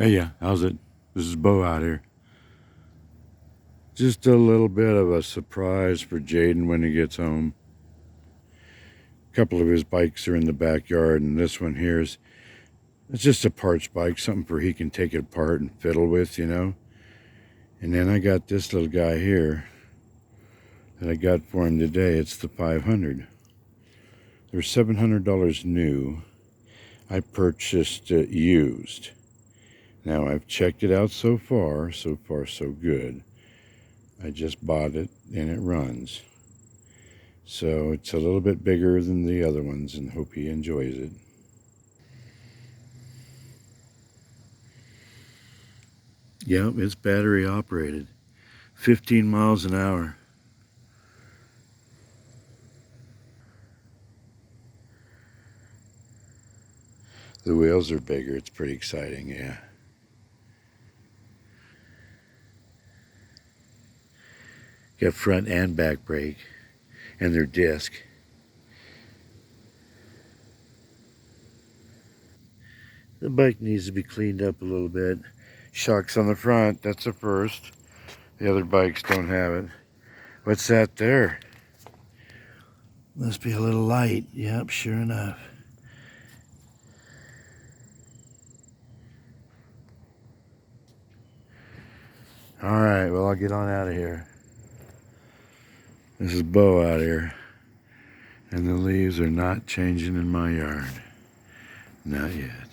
Hey, yeah, how's it? This is Bo out here. Just a little bit of a surprise for Jaden when he gets home. A couple of his bikes are in the backyard, and this one here is it's just a parts bike, something for he can take it apart and fiddle with, you know. And then I got this little guy here that I got for him today. It's the 500. They're $700 new. I purchased it used. Now I've checked it out so far so good. I just bought it and it runs. So it's a little bit bigger than the other ones and hope he enjoys it. Yep, it's battery operated. 15 miles an hour. The wheels are bigger. It's pretty exciting, yeah. Got front and back brake and their disc. The bike needs to be cleaned up a little bit. Shocks on the front, that's a first. The other bikes don't have it. What's that there? Must be a little light. Yep, sure enough. All right, well, I'll get on out of here. This is Bo out here, and the leaves are not changing in my yard. Not yet.